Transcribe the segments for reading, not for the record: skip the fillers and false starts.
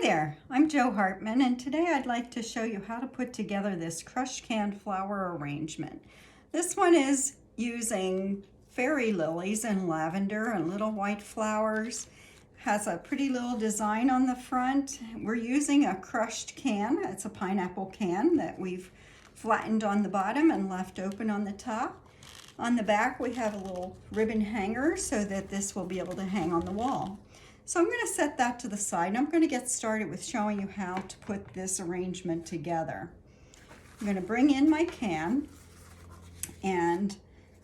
there, I'm Jo Hartman, and today I'd like to show you how to put together this crushed canned flower arrangement. This one is using fairy lilies and lavender and little white flowers. Has a pretty little design on the front. We're using a crushed can. It's a pineapple can that we've flattened on the bottom and left open on the top. On the back we have a little ribbon hanger so that this will be able to hang on the wall. So I'm going to set that to the side and I'm going to get started with showing you how to put this arrangement together. I'm going to bring in my can, and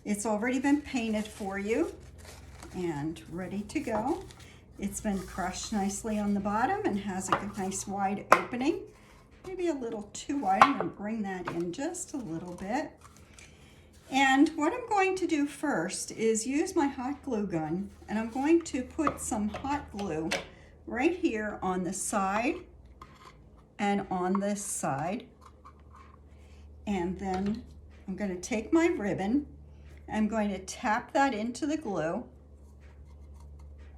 it's already been painted for you and ready to go. It's been crushed nicely on the bottom and has a nice wide opening. Maybe a little too wide. I'm going to bring that in just a little bit. And what I'm going to do first is use my hot glue gun, and I'm going to put some hot glue right here on the side and on this side. And then I'm going to take my ribbon, I'm going to tap that into the glue,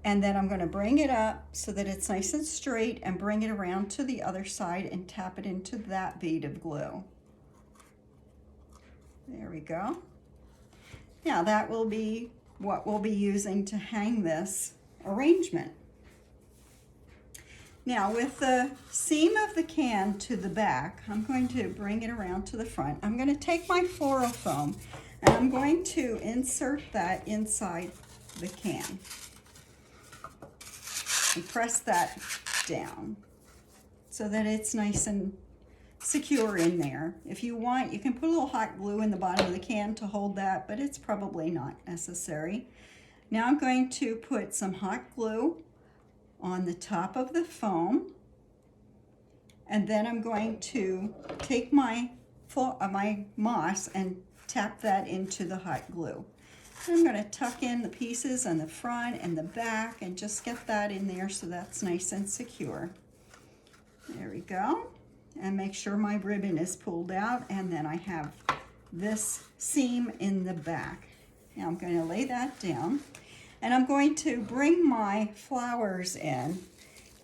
and then I'm going to bring it up so that it's nice and straight and bring it around to the other side and tap it into that bead of glue. There we go. Now that will be what we'll be using to hang this arrangement. Now with the seam of the can to the back, I'm going to bring it around to the front. I'm going to take my floral foam and I'm going to insert that inside the can and press that down so that it's nice and secure in there. If you want, you can put a little hot glue in the bottom of the can to hold that, but it's probably not necessary. Now I'm going to put some hot glue on the top of the foam, and then I'm going to take my moss and tap that into the hot glue. I'm going to tuck in the pieces on the front and the back and just get that in there so that's nice and secure. There we go. And make sure my ribbon is pulled out, and then I have this seam in the back. Now I'm going to lay that down, and I'm going to bring my flowers in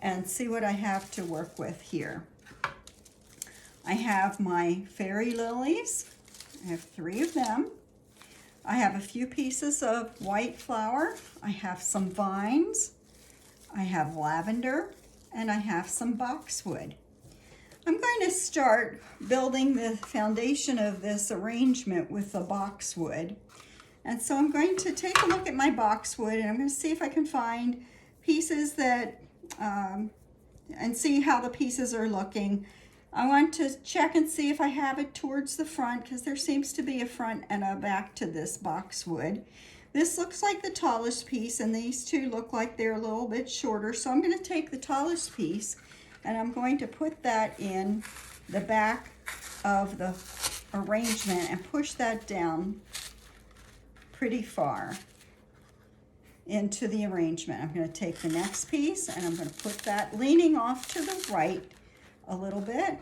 and see what I have to work with here. I have my fairy lilies. I have 3 of them. I have a few pieces of white flower. I have some vines. I have lavender, and I have some boxwood. I'm going to start building the foundation of this arrangement with the boxwood. And so I'm going to take a look at my boxwood, and I'm going to see if I can find pieces that, and see how the pieces are looking. I want to check and see if I have it towards the front, because there seems to be a front and a back to this boxwood. This looks like the tallest piece, and these two look like they're a little bit shorter. So I'm going to take the tallest piece, and I'm going to put that in the back of the arrangement and push that down pretty far into the arrangement. I'm going to take the next piece and I'm going to put that leaning off to the right a little bit,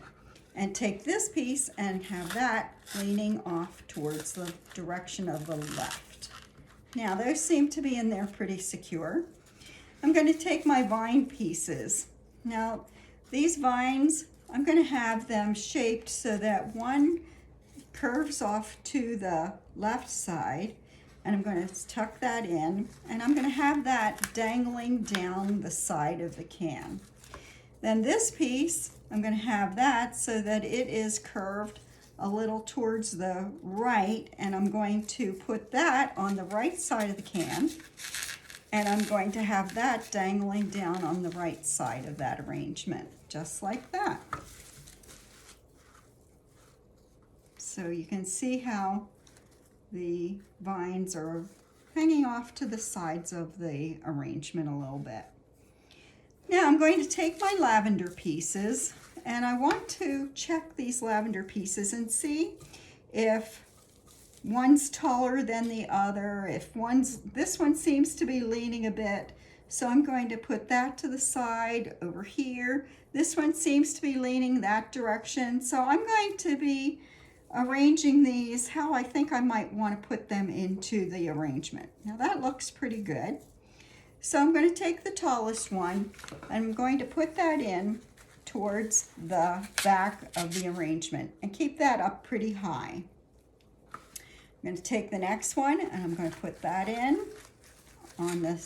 and take this piece and have that leaning off towards the direction of the left. Now those seem to be in there pretty secure. I'm going to take my vine pieces. Now these vines, I'm going to have them shaped so that one curves off to the left side, and I'm going to tuck that in, and I'm going to have that dangling down the side of the can. Then this piece, I'm going to have that so that it is curved a little towards the right, and I'm going to put that on the right side of the can, and I'm going to have that dangling down on the right side of that arrangement, just like that. So you can see how the vines are hanging off to the sides of the arrangement a little bit. Now I'm going to take my lavender pieces, and I want to check these lavender pieces and see if one's taller than the other, if this one seems to be leaning a bit, so I'm going to put that to the side over here. This one seems to be leaning that direction, so I'm going to be arranging these how I think I might want to put them into the arrangement. Now that looks pretty good. So I'm going to take the tallest one and I'm going to put that in towards the back of the arrangement and keep that up pretty high. I'm going to take the next one and I'm going to put that in on the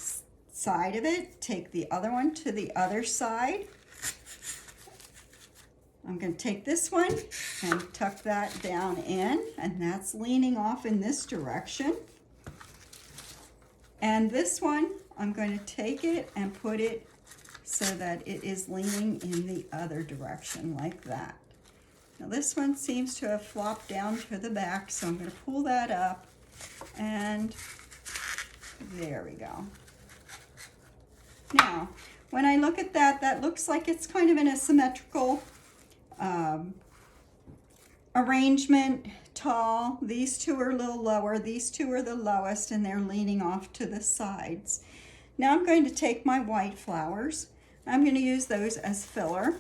side of it. Take the other one to the other side. I'm going to take this one and tuck that down in, and that's leaning off in this direction. And this one, I'm going to take it and put it so that it is leaning in the other direction, like that. Now this one seems to have flopped down to the back, so I'm going to pull that up, and there we go. Now, when I look at that, that looks like it's kind of in a symmetrical arrangement, tall. These two are a little lower, these two are the lowest, and they're leaning off to the sides. Now I'm going to take my white flowers. I'm going to use those as filler,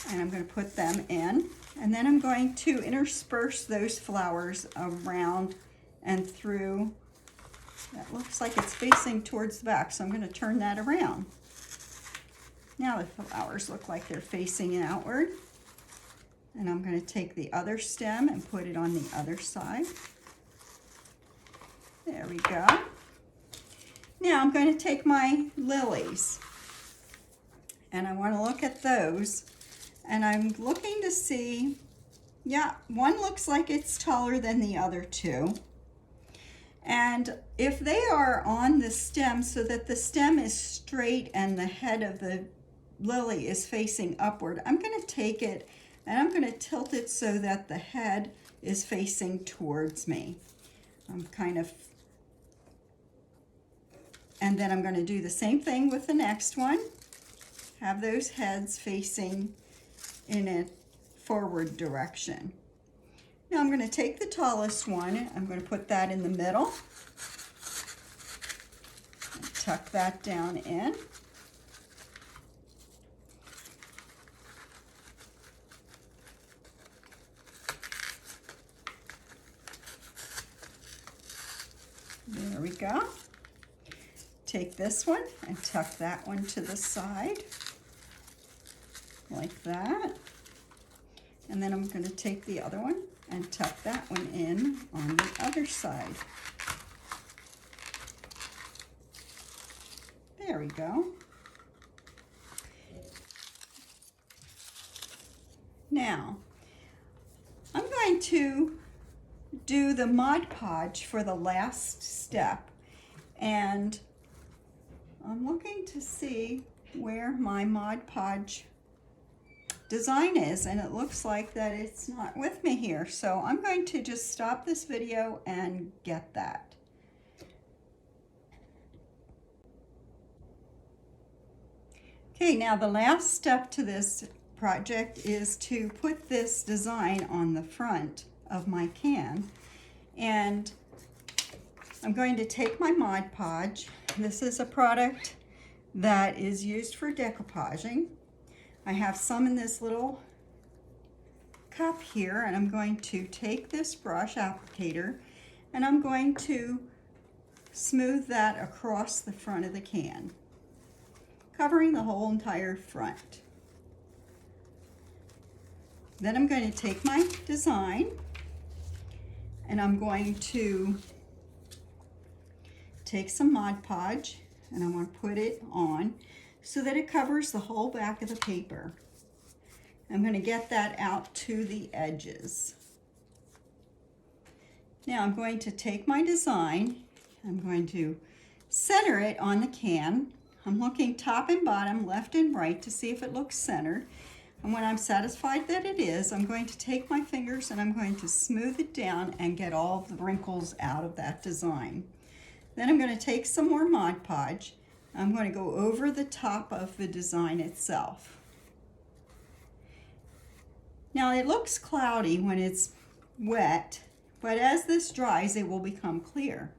and I'm going to put them in, and then I'm going to intersperse those flowers around and through. That looks like it's facing towards the back, so I'm going to turn that around. Now the flowers look like they're facing outward. And I'm going to take the other stem and put it on the other side. There we go. Now I'm going to take my lilies. And I want to look at those. And I'm looking to see, yeah, one looks like it's taller than the other two. And if they are on the stem so that the stem is straight and the head of the lily is facing upward, I'm going to take it and I'm going to tilt it so that the head is facing towards me. And then I'm going to do the same thing with the next one. Have those heads facing in a forward direction. Now I'm going to take the tallest one, I'm going to put that in the middle, and tuck that down in. There we go. Take this one and tuck that one to the side, like that. And then I'm going to take the other one and tuck that one in on the other side. There we go. Now, I'm going to do the Mod Podge for the last step, and I'm looking to see where my Mod Podge design is, and it looks like that it's not with me here, so I'm going to just stop this video and get that. Okay, now the last step to this project is to put this design on the front of my can, and I'm going to take my Mod Podge. This is a product that is used for decoupaging. I have some in this little cup here, and I'm going to take this brush applicator and I'm going to smooth that across the front of the can, covering the whole entire front. Then I'm going to take my design and I'm going to take some Mod Podge and I want to put it on so that it covers the whole back of the paper. I'm going to get that out to the edges. Now I'm going to take my design, I'm going to center it on the can. I'm looking top and bottom, left and right to see if it looks centered. And when I'm satisfied that it is, I'm going to take my fingers and I'm going to smooth it down and get all of the wrinkles out of that design. Then I'm going to take some more Mod Podge. I'm going to go over the top of the design itself. Now it looks cloudy when it's wet, but as this dries it will become clear.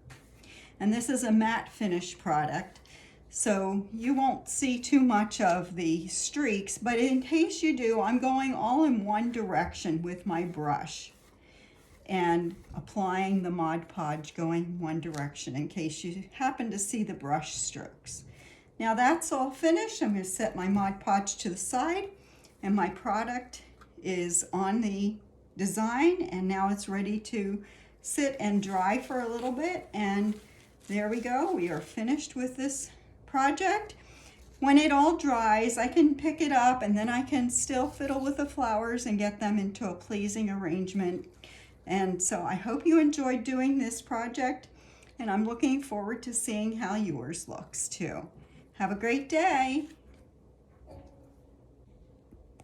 And this is a matte finish product, so you won't see too much of the streaks, but in case you do, I'm going all in one direction with my brush. and applying the Mod Podge going one direction in case you happen to see the brush strokes. Now that's all finished. I'm going to set my Mod Podge to the side, and my product is on the design, and now it's ready to sit and dry for a little bit. And there we go. We are finished with this project. When it all dries, I can pick it up and then I can still fiddle with the flowers and get them into a pleasing arrangement. And so I hope you enjoyed doing this project, and I'm looking forward to seeing how yours looks too. Have a great day.